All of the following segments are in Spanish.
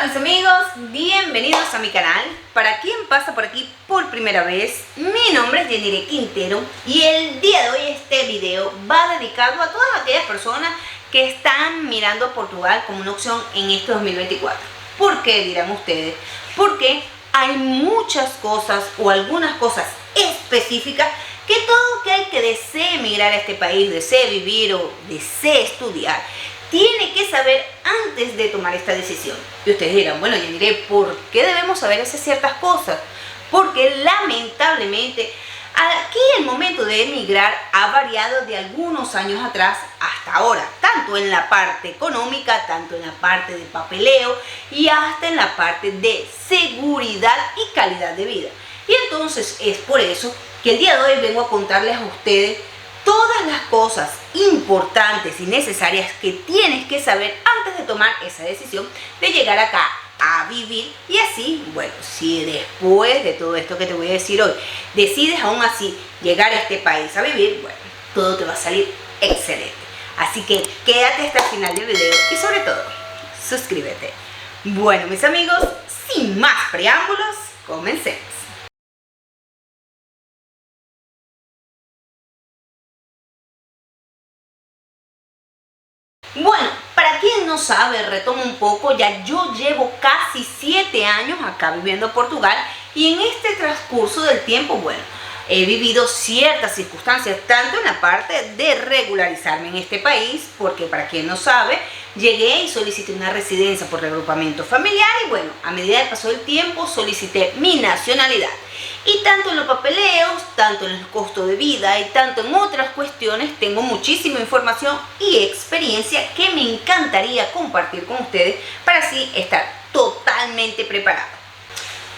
Hola mis amigos, bienvenidos a mi canal. Para quien pasa por aquí por primera vez, mi nombre es Yanire Quintero y el día de hoy este video va dedicado a todas aquellas personas que están mirando a Portugal como una opción en este 2024. ¿Por qué, dirán ustedes? Porque hay muchas cosas o algunas cosas específicas que todo aquel que desee emigrar a este país, desee vivir o desee estudiar, tiene que saber antes de tomar esta decisión. Y ustedes dirán, bueno, yo diré, ¿por qué debemos saber esas ciertas cosas? Porque lamentablemente aquí el momento de emigrar ha variado de algunos años atrás hasta ahora, tanto en la parte económica, tanto en la parte de papeleo y hasta en la parte de seguridad y calidad de vida. Y entonces es por eso que el día de hoy vengo a contarles a ustedes todas las cosas importantes y necesarias que tienes que saber antes de tomar esa decisión de llegar acá a vivir. Y así, bueno, si después de todo esto que te voy a decir hoy decides aún así llegar a este país a vivir, bueno, todo te va a salir excelente. Así que quédate hasta el final del video y sobre todo, suscríbete. Bueno, mis amigos, sin más preámbulos, comencemos. Bueno, para quien no sabe, retomo un poco, ya yo llevo casi 7 años acá viviendo en Portugal y en este transcurso del tiempo, bueno, he vivido ciertas circunstancias, tanto en la parte de regularizarme en este país, porque para quien no sabe, llegué y solicité una residencia por reagrupamiento familiar y bueno, a medida que pasó el tiempo solicité mi nacionalidad. Y tanto en los papeleos, tanto en el costo de vida y tanto en otras cuestiones tengo muchísima información y experiencia que me encantaría compartir con ustedes para así estar totalmente preparado.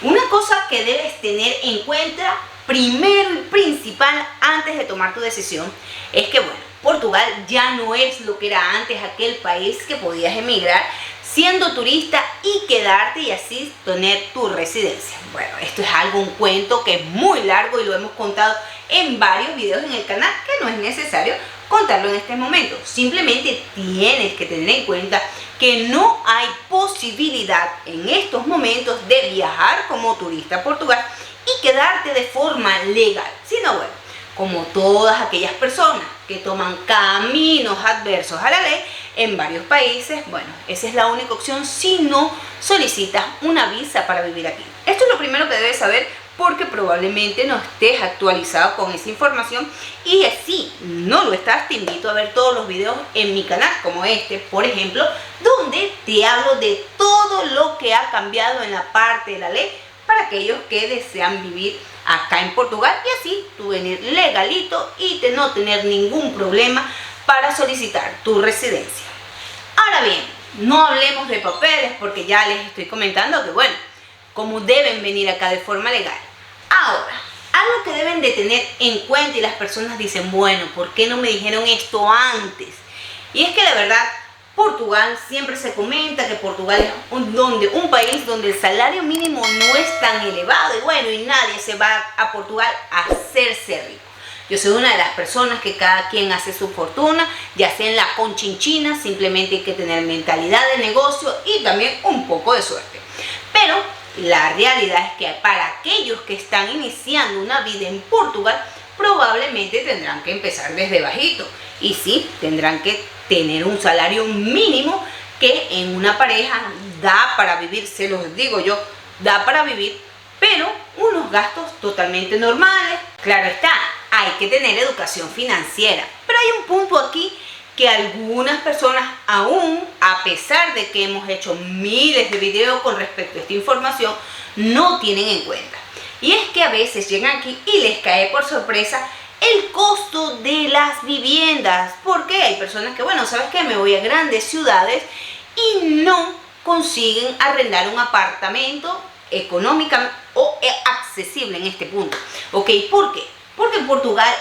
Una cosa que debes tener en cuenta primero y principal antes de tomar tu decisión es que bueno, Portugal ya no es lo que era antes, aquel país que podías emigrar siendo turista y quedarte y así tener tu residencia. Bueno, esto es un cuento que es muy largo y lo hemos contado en varios videos en el canal que no es necesario contarlo en este momento. Simplemente tienes que tener en cuenta que no hay posibilidad en estos momentos de viajar como turista a Portugal y quedarte de forma legal, sino bueno, como todas aquellas personas que toman caminos adversos a la ley en varios países, bueno, esa es la única opción si no solicitas una visa para vivir aquí. Esto es lo primero que debes saber porque probablemente no estés actualizado con esa información y si no lo estás, te invito a ver todos los videos en mi canal como este, por ejemplo, donde te hablo de todo lo que ha cambiado en la parte de la ley para aquellos que desean vivir acá en Portugal y así tú venir legalito y no tener ningún problema para solicitar tu residencia. Ahora bien, no hablemos de papeles porque ya les estoy comentando que bueno, como deben venir acá de forma legal. Ahora, algo que deben de tener en cuenta y las personas dicen, bueno, ¿por qué no me dijeron esto antes? Y es que la verdad, Portugal siempre se comenta que Portugal es un país donde el salario mínimo no es tan elevado y bueno, y nadie se va a Portugal a hacerse rico. Yo soy una de las personas que cada quien hace su fortuna, ya sea en la conchinchina, simplemente hay que tener mentalidad de negocio y también un poco de suerte. Pero la realidad es que para aquellos que están iniciando una vida en Portugal, probablemente tendrán que empezar desde bajito y sí, tendrán que tener un salario mínimo que en una pareja da para vivir, se los digo yo, da para vivir, pero unos gastos totalmente normales. Claro está, hay que tener educación financiera, pero hay un punto aquí que algunas personas aún, a pesar de que hemos hecho miles de videos con respecto a esta información, no tienen en cuenta. Y es que a veces llegan aquí y les cae por sorpresa el costo de las viviendas, porque hay personas que, bueno, ¿sabes qué? Me voy a grandes ciudades y no consiguen arrendar un apartamento económica o accesible en este punto. ¿Ok? ¿Por qué? Porque en Portugal,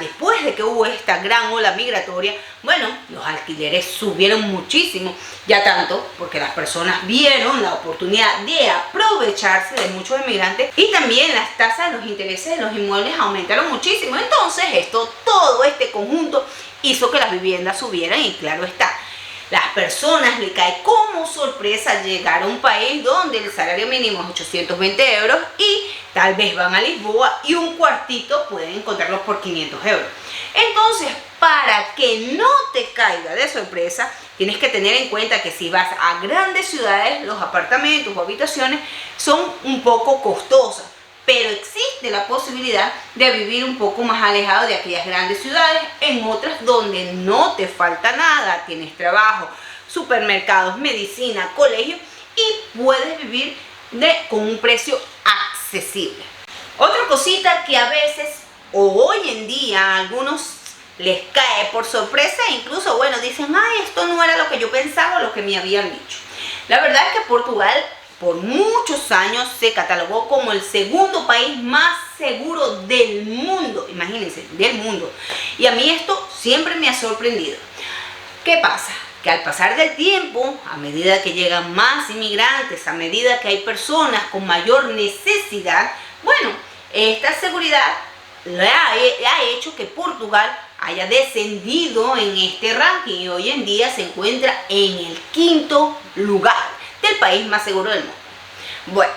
después de que hubo esta gran ola migratoria, bueno, los alquileres subieron muchísimo, ya tanto porque las personas vieron la oportunidad de aprovecharse de muchos inmigrantes y también las tasas de los intereses de los inmuebles aumentaron muchísimo. Entonces todo este conjunto hizo que las viviendas subieran y claro está, Las personas le cae como sorpresa llegar a un país donde el salario mínimo es 820 euros y tal vez van a Lisboa y un cuartito pueden encontrarlo por 500 euros. Entonces, para que no te caiga de sorpresa, tienes que tener en cuenta que si vas a grandes ciudades, los apartamentos o habitaciones son un poco costosas, pero existe la posibilidad de vivir un poco más alejado de aquellas grandes ciudades, en otras donde no te falta nada, tienes trabajo, supermercados, medicina, colegio y puedes vivir con un precio accesible. Otra cosita que a veces o hoy en día a algunos les cae por sorpresa e incluso, bueno, dicen, ay, esto no era lo que yo pensaba o lo que me habían dicho. La verdad es que Portugal por muchos años se catalogó como el segundo país más seguro del mundo, imagínense, del mundo. Y a mí esto siempre me ha sorprendido. ¿Qué pasa? Que al pasar del tiempo, a medida que llegan más inmigrantes, a medida que hay personas con mayor necesidad, bueno, esta seguridad ha hecho que Portugal haya descendido en este ranking y hoy en día se encuentra en el 5º lugar del país más seguro del mundo. Bueno,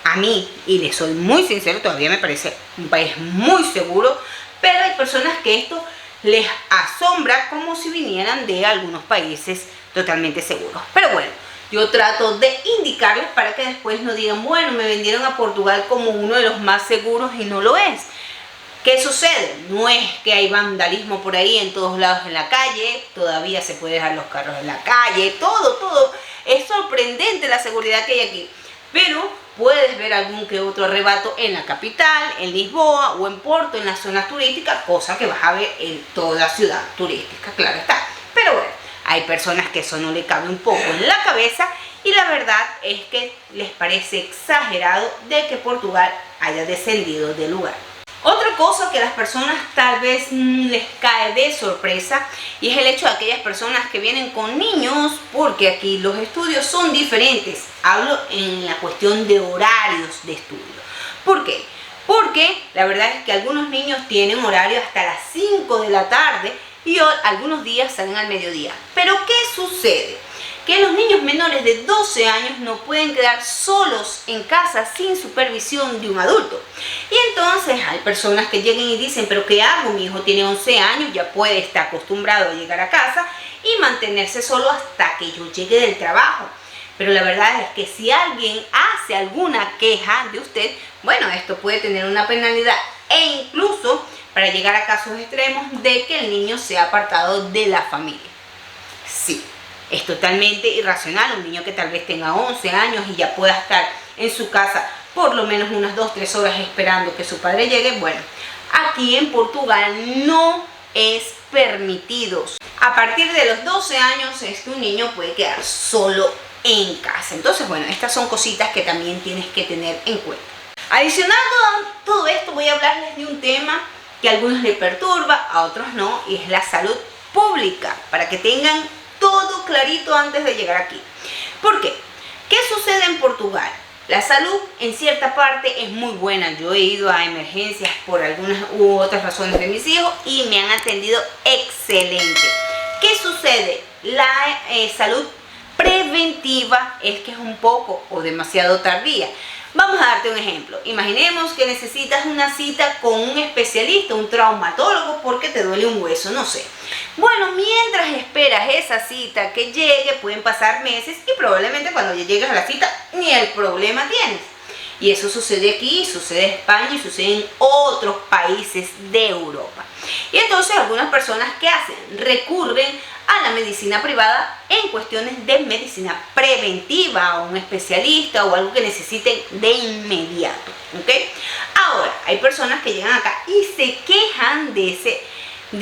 a mí, y les soy muy sincero, todavía me parece un país muy seguro, pero hay personas que esto les asombra como si vinieran de algunos países totalmente seguros. Pero bueno, yo trato de indicarles para que después no digan, bueno, me vendieron a Portugal como uno de los más seguros y no lo es. ¿Qué sucede? No es que hay vandalismo por ahí en todos lados en la calle, todavía se puede dejar los carros en la calle, todo. Es sorprendente la seguridad que hay aquí, pero puedes ver algún que otro arrebato en la capital, en Lisboa o en Porto, en las zonas turísticas, cosa que vas a ver en toda ciudad turística, claro está. Pero bueno, hay personas que eso no le cabe un poco en la cabeza y la verdad es que les parece exagerado de que Portugal haya descendido de lugar. Otra cosa que a las personas tal vez les cae de sorpresa y es el hecho de aquellas personas que vienen con niños, porque aquí los estudios son diferentes. Hablo en la cuestión de horarios de estudio. ¿Por qué? Porque la verdad es que algunos niños tienen horario hasta las 5 de la tarde y algunos días salen al mediodía. Pero ¿qué sucede? Que los niños menores de 12 años no pueden quedar solos en casa sin supervisión de un adulto. Y entonces hay personas que llegan y dicen, pero ¿qué hago? Mi hijo tiene 11 años, ya puede estar acostumbrado a llegar a casa y mantenerse solo hasta que yo llegue del trabajo. Pero la verdad es que si alguien hace alguna queja de usted, bueno, esto puede tener una penalidad e incluso para llegar a casos extremos de que el niño sea apartado de la familia. Sí. Es totalmente irracional un niño que tal vez tenga 11 años y ya pueda estar en su casa por lo menos unas 2-3 horas esperando que su padre llegue. Bueno, aquí en Portugal no es permitido. A partir de los 12 años es que un niño puede quedar solo en casa. Entonces, bueno, estas son cositas que también tienes que tener en cuenta. Adicional a todo esto, voy a hablarles de un tema que a algunos les perturba, a otros no, y es la salud pública, para que tengan todo clarito antes de llegar aquí. ¿Por qué? ¿Qué sucede en Portugal? La salud en cierta parte es muy buena. Yo he ido a emergencias por algunas u otras razones de mis hijos y me han atendido excelente. ¿Qué sucede? La salud preventiva es que es un poco o demasiado tardía. Vamos a darte un ejemplo. Imaginemos que necesitas una cita con un especialista, un traumatólogo, porque te duele un hueso, no sé. Bueno, mientras esperas esa cita que llegue, pueden pasar meses y probablemente cuando ya llegues a la cita ni el problema tienes. Y eso sucede aquí, sucede en España y sucede en otros países de Europa. Y entonces algunas personas, ¿qué hacen? Recurren a la medicina privada en cuestiones de medicina preventiva, a un especialista o algo que necesiten de inmediato, ¿ok? Ahora, hay personas que llegan acá y se quejan de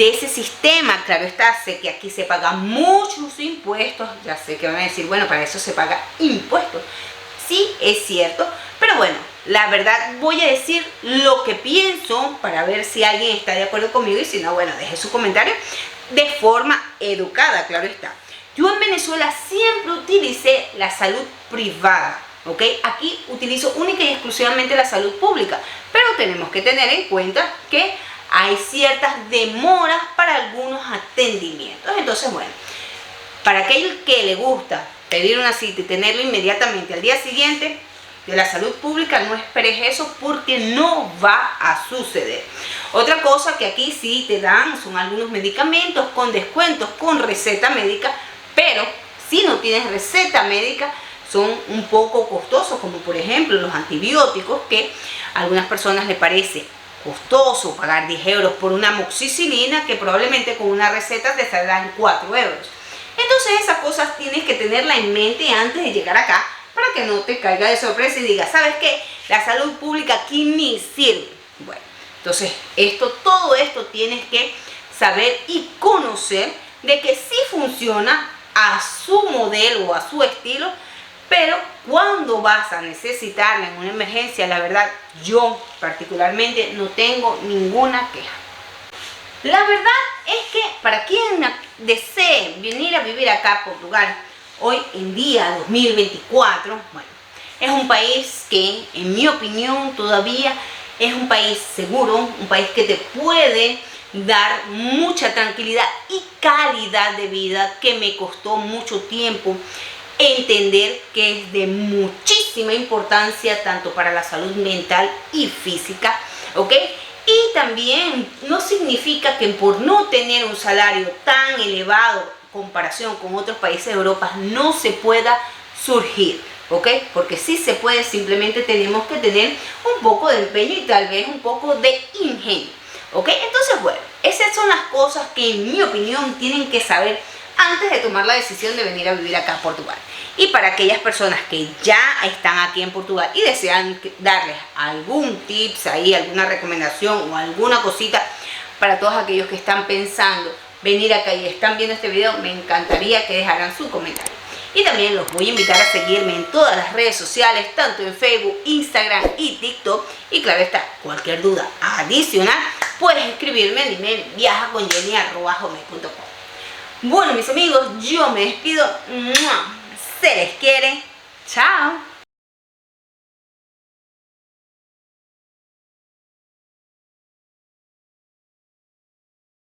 ese sistema. Claro está, sé que aquí se pagan muchos impuestos, ya sé que van a decir, bueno, para eso se paga impuestos. Sí, es cierto, pero bueno, la verdad voy a decir lo que pienso para ver si alguien está de acuerdo conmigo y si no, bueno, deje su comentario de forma educada, claro está. Yo en Venezuela siempre utilicé la salud privada, ¿ok? Aquí utilizo única y exclusivamente la salud pública, pero tenemos que tener en cuenta que hay ciertas demoras para algunos atendimientos. Entonces, bueno, Para aquel que le gusta pedir una cita y tenerlo inmediatamente al día siguiente, de la salud pública no esperes eso porque no va a suceder. Otra cosa que aquí sí te dan son algunos medicamentos con descuentos con receta médica, pero si no tienes receta médica son un poco costosos, como por ejemplo los antibióticos, que a algunas personas les parece costoso pagar 10 euros por una amoxicilina que probablemente con una receta te saldrán 4 euros. Entonces esas cosas tienes que tenerla en mente antes de llegar acá para que no te caiga de sorpresa y digas, ¿sabes qué? La salud pública aquí ni sirve. Bueno, entonces todo esto tienes que saber y conocer de que sí funciona a su modelo o a su estilo, pero cuando vas a necesitarla en una emergencia, la verdad, yo particularmente no tengo ninguna queja. La verdad es que para quien desee venir a vivir acá a Portugal, hoy en día 2024, bueno, es un país que en mi opinión todavía es un país seguro, un país que te puede dar mucha tranquilidad y calidad de vida, que me costó mucho tiempo entender que es de muchísima importancia tanto para la salud mental y física, ¿ok? Y también no significa que por no tener un salario tan elevado en comparación con otros países de Europa no se pueda surgir, ¿ok? Porque sí se puede, simplemente tenemos que tener un poco de empeño y tal vez un poco de ingenio, ¿ok? Entonces, bueno, esas son las cosas que en mi opinión tienen que saber antes de tomar la decisión de venir a vivir acá a Portugal. Y para aquellas personas que ya están aquí en Portugal y desean darles algún tips ahí, alguna recomendación o alguna cosita para todos aquellos que están pensando venir acá y están viendo este video, me encantaría que dejaran su comentario. Y también los voy a invitar a seguirme en todas las redes sociales, tanto en Facebook, Instagram y TikTok. Y claro está, cualquier duda adicional, puedes escribirme en email viajaconjenny@gmail.com. Bueno, mis amigos, yo me despido. Se les quiere. Chao.